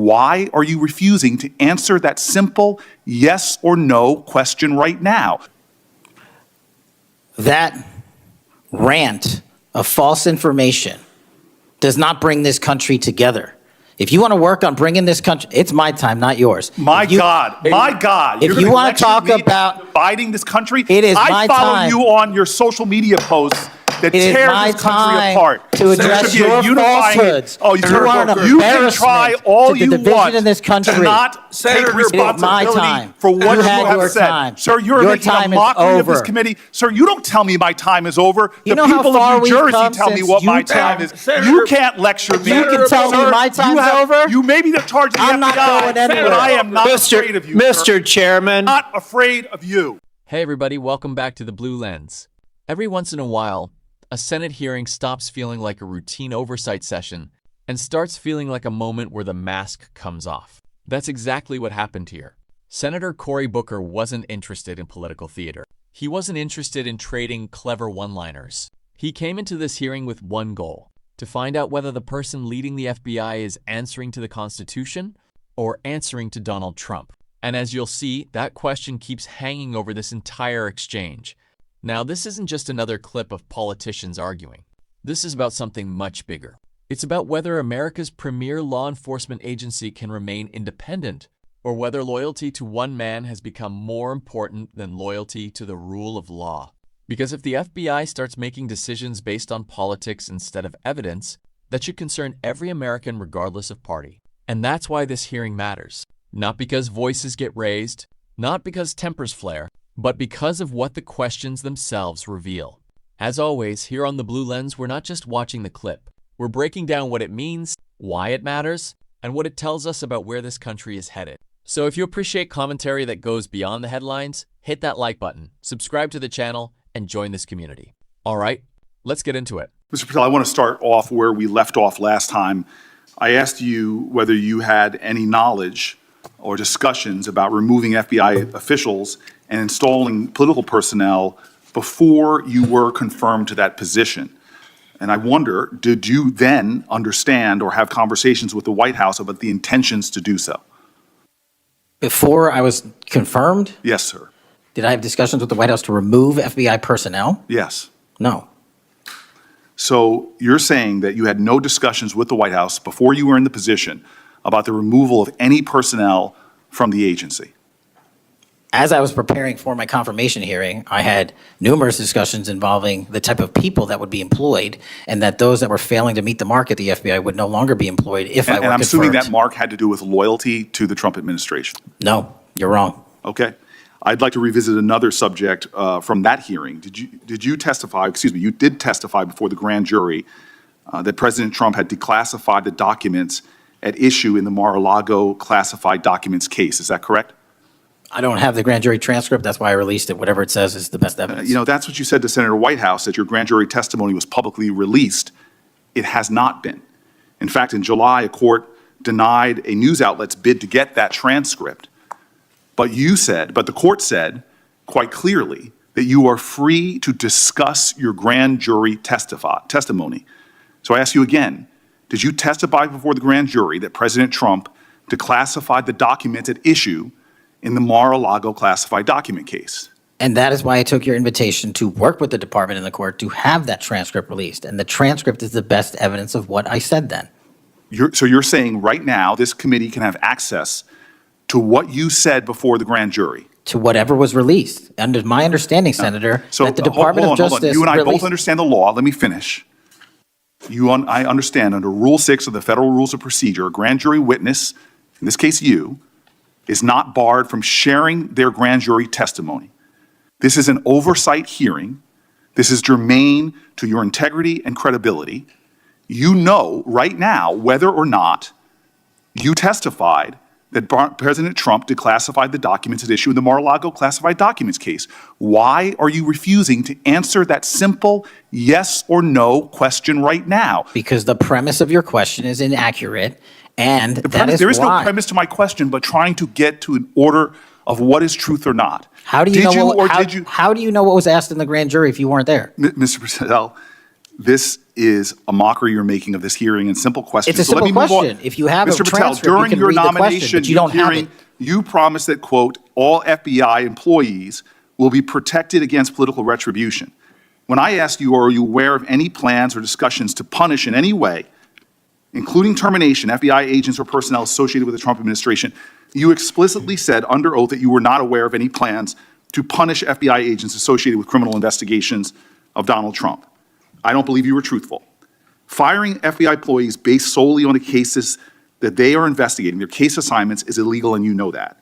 Why are you refusing to answer that simple yes or no question right now? That rant of false information does not bring this country together. If you want to work on bringing this country, it's my time, not yours. My God. If you want to talk about dividing this country, it is my time. I follow you on your social media posts that tear this country apart. To address your falsehoods. Oh, you can try all you want in this country. To not take responsibility for what you have said. Sir, you're making a mockery of this committee. Sir, you don't tell me my time is over. The people of New Jersey tell me what my time is. You can't lecture me. You can tell me my time's over. You may be charged with the FBI. I'm not going anywhere. But I am not afraid of you, Mr. Chairman. I'm not afraid of you. Hey everybody, welcome back to The Blue Lens. Every once in a while, a Senate hearing stops feeling like a routine oversight session and starts feeling like a moment where the mask comes off. That's exactly what happened here. Senator Cory Booker wasn't interested in political theater. He wasn't interested in trading clever one-liners. He came into this hearing with one goal: to find out whether the person leading the FBI is answering to the Constitution or answering to Donald Trump. And as you'll see, that question keeps hanging over this entire exchange. Now, this isn't just another clip of politicians arguing. This is about something much bigger. It's about whether America's premier law enforcement agency can remain independent, or whether loyalty to one man has become more important than loyalty to the rule of law. Because if the FBI starts making decisions based on politics instead of evidence, that should concern every American regardless of party. And that's why this hearing matters. Not because voices get raised, not because tempers flare, but because of what the questions themselves reveal. As always, here on The Blue Lens, we're not just watching the clip. We're breaking down what it means, why it matters, and what it tells us about where this country is headed. So if you appreciate commentary that goes beyond the headlines, hit that like button, subscribe to the channel, and join this community. All right, let's get into it. Mr. Patel, I want to start off where we left off last time. I asked you whether you had any knowledge or discussions about removing FBI officials and installing political personnel before you were confirmed to that position. And I wonder, did you then understand or have conversations with the White House about the intentions to do so? Before I was confirmed? Yes, sir. Did I have discussions with the White House to remove FBI personnel? Yes. No. So you're saying that you had no discussions with the White House before you were in the position about the removal of any personnel from the agency? As I was preparing for my confirmation hearing, I had numerous discussions involving the type of people that would be employed, and that those that were failing to meet the mark at the FBI would no longer be employed if I were confirmed. And I'm assuming that mark had to do with loyalty to the Trump administration? No, you're wrong. Okay. I'd like to revisit another subject from that hearing. Did you testify, you did testify before the grand jury that President Trump had declassified the documents at issue in the Mar-a-Lago classified documents case. Is that correct? I don't have the grand jury transcript. That's why I released it. Whatever it says is the best evidence. That's what you said to Senator Whitehouse, that your grand jury testimony was publicly released. It has not been. In fact, in July, a court denied a news outlet's bid to get that transcript. But the court said quite clearly that you are free to discuss your grand jury testimony. So I ask you again, did you testify before the grand jury that President Trump declassified the documents at issue in the Mar-a-Lago classified document case? And that is why I took your invitation to work with the department and the court to have that transcript released. And the transcript is the best evidence of what I said then. So you're saying right now this committee can have access to what you said before the grand jury? To whatever was released. Under my understanding, Senator, that the Department of Justice You and I both understand the law. Let me finish. I understand under Rule 6 of the Federal Rules of Procedure, a grand jury witness, in this case you, is not barred from sharing their grand jury testimony. This is an oversight hearing. This is germane to your integrity and credibility. You know right now whether or not you testified that President Trump declassified the documents at issue in the Mar-a-Lago classified documents case. Why are you refusing to answer that simple yes or no question right now? Because the premise of your question is inaccurate, and there is no premise to my question, but trying to get to an order of what is truth or not. How do you know what was asked in the grand jury if you weren't there? Mr. Patel, This is a mockery you're making of this hearing and simple questions. It's a simple question. If you have a Mr. Patel, transcript, you during can your read the question, nomination but you don't have hearing, it. you promised that, quote, all FBI employees will be protected against political retribution. When I asked you, are you aware of any plans or discussions to punish in any way, including termination, FBI agents or personnel associated with the Trump administration, you explicitly said under oath that you were not aware of any plans to punish FBI agents associated with criminal investigations of Donald Trump. I don't believe you were truthful. Firing FBI employees based solely on the cases that they are investigating, their case assignments, is illegal, and you know that.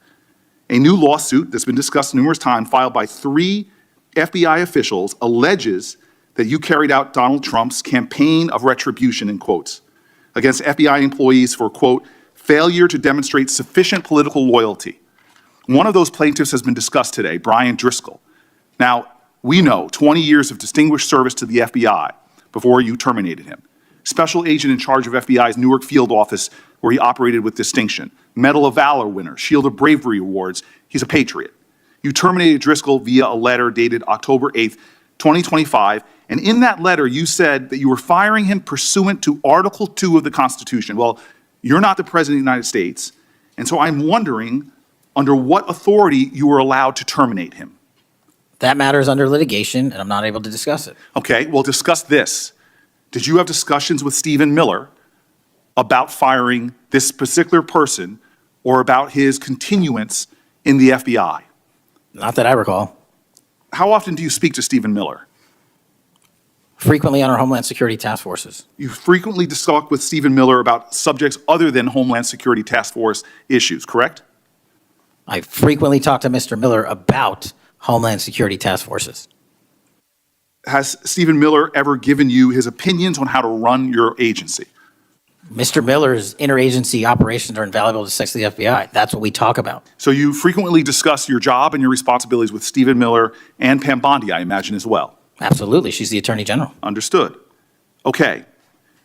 A new lawsuit that's been discussed numerous times, filed by 3 FBI officials, alleges that you carried out Donald Trump's campaign of retribution, in quotes, against FBI employees for, quote, failure to demonstrate sufficient political loyalty. One of those plaintiffs has been discussed today, Brian Driscoll. Now, we know 20 years of distinguished service to the FBI before you terminated him. Special agent in charge of FBI's Newark field office, where he operated with distinction. Medal of Valor winner, Shield of Bravery awards. He's a patriot. You terminated Driscoll via a letter dated October 8th, 2025, and in that letter you said that you were firing him pursuant to Article 2 of the Constitution. Well, you're not the President of the United States, and so I'm wondering under what authority you were allowed to terminate him. That matter is under litigation, and I'm not able to discuss it. Okay, well, discuss this. Did you have discussions with Stephen Miller about firing this particular person or about his continuance in the FBI? Not that I recall. How often do you speak to Stephen Miller? Frequently on our Homeland Security task forces. You frequently talk with Stephen Miller about subjects other than Homeland Security Task Force issues, correct? I frequently talk to Mr. Miller about Homeland Security task forces. Has Stephen Miller ever given you his opinions on how to run your agency? Mr. Miller's interagency operations are invaluable to the FBI. That's what we talk about. So you frequently discuss your job and your responsibilities with Stephen Miller and Pam Bondi, I imagine, as well. Absolutely. She's the Attorney General. Understood. Okay.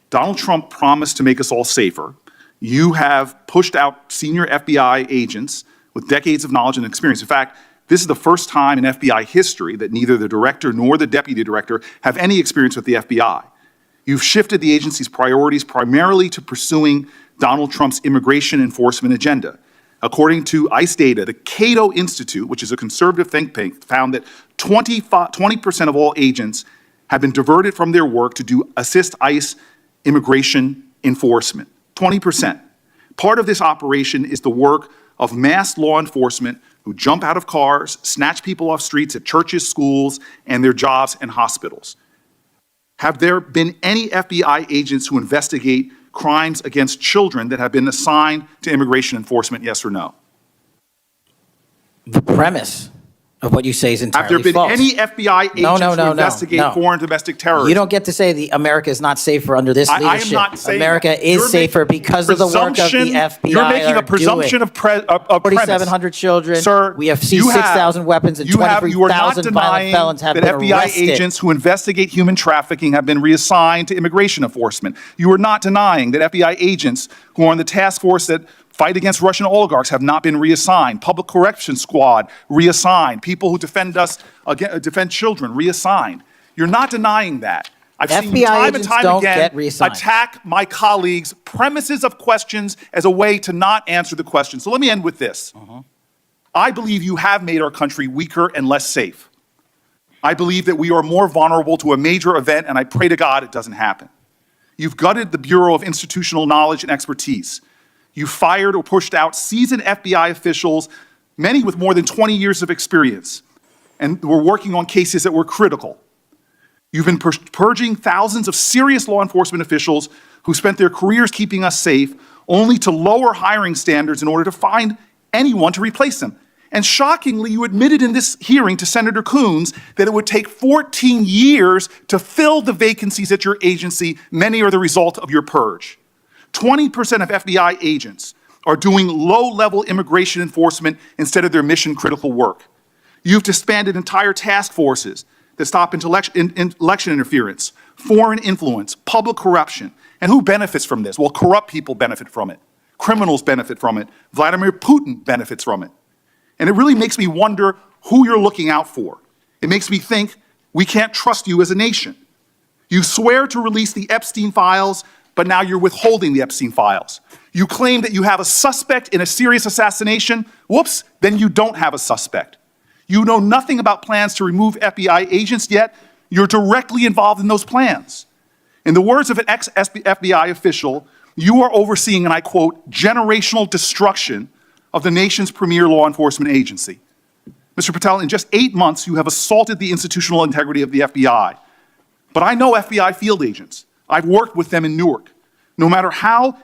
Donald Trump promised to make us all safer. You have pushed out senior FBI agents with decades of knowledge and experience. In fact, this is the first time in FBI history that neither the director nor the deputy director have any experience with the FBI. You've shifted the agency's priorities primarily to pursuing Donald Trump's immigration enforcement agenda. According to ICE data, the Cato Institute, which is a conservative think tank, found that 20% of all agents have been diverted from their work to assist ICE immigration enforcement. 20%. Part of this operation is the work of mass law enforcement who jump out of cars, snatch people off streets at churches, schools, and their jobs and hospitals. Have there been any FBI agents who investigate crimes against children that have been assigned to immigration enforcement, yes or no? The premise of what you say is entirely false. Have there been any FBI agents who investigate foreign domestic terrorism? You don't get to say America is not safer under this leadership. I am not saying America that. is safer because of the work of the FBI. You're making a presumption of premise. 4,700 children. Sir, we have seized 6,000 weapons and 23,000 violent felons have been arrested. That FBI agents who investigate human trafficking have been reassigned to immigration enforcement. You are not denying that FBI agents who are on the task force that fight against Russian oligarchs have not been reassigned. Public Correction Squad reassigned. People who defend children reassigned. You're not denying that. I've seen you time and time again attack my colleagues' premises of questions as a way to not answer the question. So let me end with this. I believe you have made our country weaker and less safe. I believe that we are more vulnerable to a major event, and I pray to God it doesn't happen. You've gutted the Bureau of Institutional Knowledge and Expertise. You fired or pushed out seasoned FBI officials, many with more than 20 years of experience, and were working on cases that were critical. You've been purging thousands of serious law enforcement officials who spent their careers keeping us safe, only to lower hiring standards in order to find anyone to replace them. And shockingly, you admitted in this hearing to Senator Coons that it would take 14 years to fill the vacancies at your agency. Many are the result of your purge. 20% of FBI agents are doing low-level immigration enforcement instead of their mission-critical work. You've disbanded entire task forces that stop election interference, foreign influence, public corruption. And who benefits from this? Well, corrupt people benefit from it. Criminals benefit from it. Vladimir Putin benefits from it. And it really makes me wonder who you're looking out for. It makes me think we can't trust you as a nation. You swear to release the Epstein files, but now you're withholding the Epstein files. You claim that you have a suspect in a serious assassination. Whoops, then you don't have a suspect. You know nothing about plans to remove FBI agents, yet you're directly involved in those plans. In the words of an ex-FBI official, you are overseeing, and I quote, generational destruction of the nation's premier law enforcement agency. Mr. Patel, in just 8 months, you have assaulted the institutional integrity of the FBI. But I know FBI field agents. I've worked with them in Newark. No matter how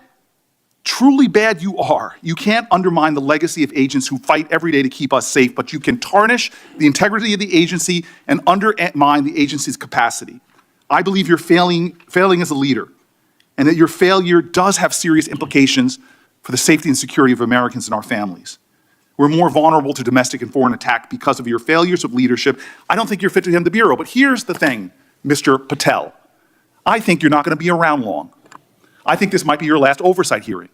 truly bad you are, you can't undermine the legacy of agents who fight every day to keep us safe, but you can tarnish the integrity of the agency and undermine the agency's capacity. I believe you're failing as a leader, and that your failure does have serious implications for the safety and security of Americans and our families. We're more vulnerable to domestic and foreign attack because of your failures of leadership. I don't think you're fit to hand the Bureau, but here's the thing, Mr. Patel. I think you're not going to be around long. I think this might be your last oversight hearing.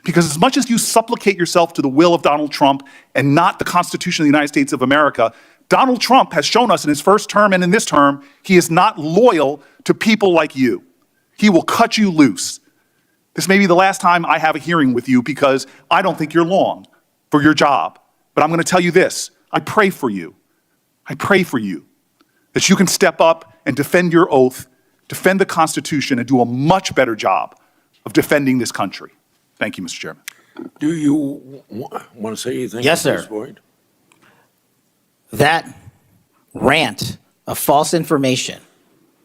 Because as much as you supplicate yourself to the will of Donald Trump and not the Constitution of the United States of America, Donald Trump has shown us in his first term and in this term, he is not loyal to people like you. He will cut you loose. This may be the last time I have a hearing with you because I don't think you're long for your job. But I'm going to tell you this, I pray for you. I pray for you that you can step up and defend your oath, defend the Constitution, and do a much better job of defending this country. Thank you, Mr. Chairman. Do you want to say anything? Yes, at this sir. point? That rant of false information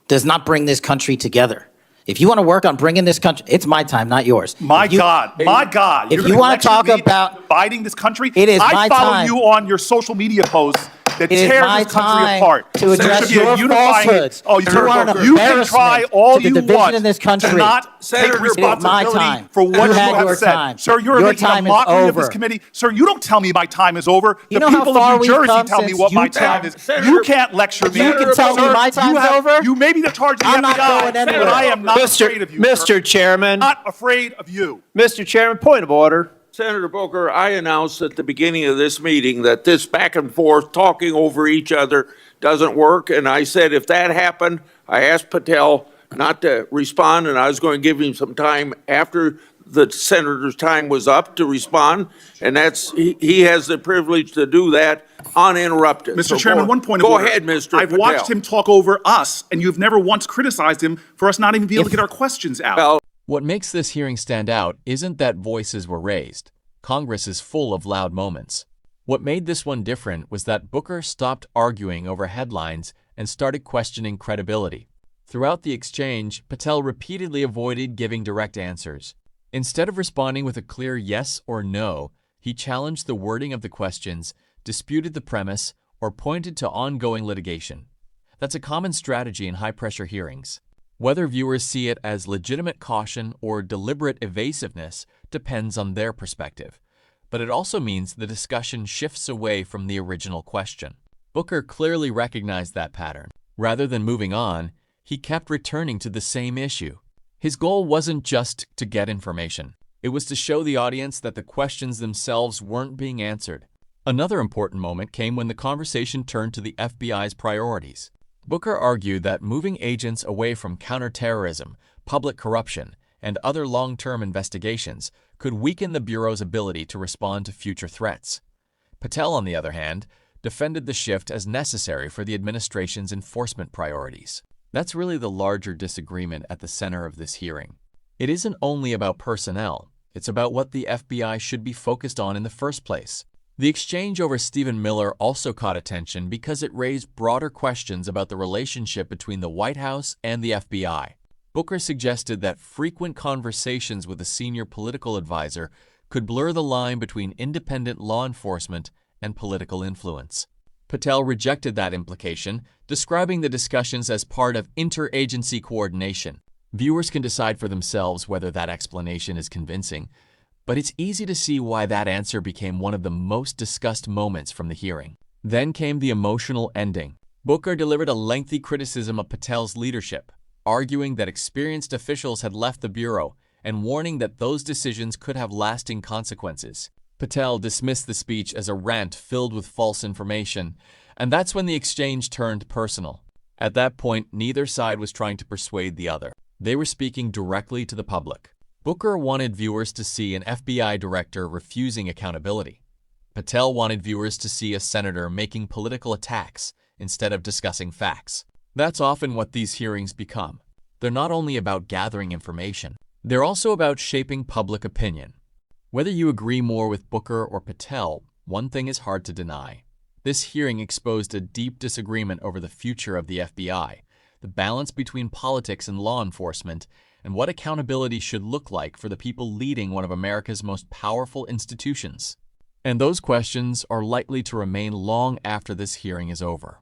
does not bring this country together. If you want to work on bringing this country, it's my time, not yours. My God. If You're you want to lecture talk me about dividing this country, it is my I follow time. you on your social media posts that It is tear my this country time apart. to address There should be a your unifying- falsehoods. Oh, You are an you can try embarrassment all to the you division want in this country. to not Senator, take it is my responsibility time. for what You you had have your said. time. Sir, you're Your making a time is mockery of this over. committee. Sir, you don't tell me my time is over. You The know how people far of New we've Jersey come tell me since what my you time is. Senator- You can't lecture me. You can tell me Sir, my time's over? You may be the charge of the I'm not FBI, going anywhere. but I am not afraid of you, sir. Mr. Chairman, Not afraid of you. Mr. Chairman, point of order. Senator Booker, I announced at the beginning of this meeting that this back and forth, talking over each other, doesn't work. And I said if that happened, I asked Patel not to respond, and I was going to give him some time after the senator's time was up to respond. And he has the privilege to do that uninterrupted. Mr. So Chairman, one point of Go order. ahead, Mr. I've Patel. watched him talk over us, and you've never once criticized him for us not even being able to get our questions out. Well, What makes this hearing stand out isn't that voices were raised. Congress is full of loud moments. What made this one different was that Booker stopped arguing over headlines and started questioning credibility. Throughout the exchange, Patel repeatedly avoided giving direct answers. Instead of responding with a clear yes or no, he challenged the wording of the questions, disputed the premise, or pointed to ongoing litigation. That's a common strategy in high-pressure hearings. Whether viewers see it as legitimate caution or deliberate evasiveness depends on their perspective. But it also means the discussion shifts away from the original question. Booker clearly recognized that pattern. Rather than moving on, he kept returning to the same issue. His goal wasn't just to get information. It was to show the audience that the questions themselves weren't being answered. Another important moment came when the conversation turned to the FBI's priorities. Booker argued that moving agents away from counterterrorism, public corruption, and other long-term investigations could weaken the Bureau's ability to respond to future threats. Patel, on the other hand, defended the shift as necessary for the administration's enforcement priorities. That's really the larger disagreement at the center of this hearing. It isn't only about personnel, it's about what the FBI should be focused on in the first place. The exchange over Stephen Miller also caught attention because it raised broader questions about the relationship between the White House and the FBI. Booker suggested that frequent conversations with a senior political advisor could blur the line between independent law enforcement and political influence. Patel rejected that implication, describing the discussions as part of interagency coordination. Viewers can decide for themselves whether that explanation is convincing, but it's easy to see why that answer became one of the most discussed moments from the hearing. Then came the emotional ending. Booker delivered a lengthy criticism of Patel's leadership, arguing that experienced officials had left the Bureau and warning that those decisions could have lasting consequences. Patel dismissed the speech as a rant filled with false information, and that's when the exchange turned personal. At that point, neither side was trying to persuade the other. They were speaking directly to the public. Booker wanted viewers to see an FBI director refusing accountability. Patel wanted viewers to see a senator making political attacks instead of discussing facts. That's often what these hearings become. They're not only about gathering information, they're also about shaping public opinion. Whether you agree more with Booker or Patel, one thing is hard to deny. This hearing exposed a deep disagreement over the future of the FBI, the balance between politics and law enforcement, and what accountability should look like for the people leading one of America's most powerful institutions. And those questions are likely to remain long after this hearing is over.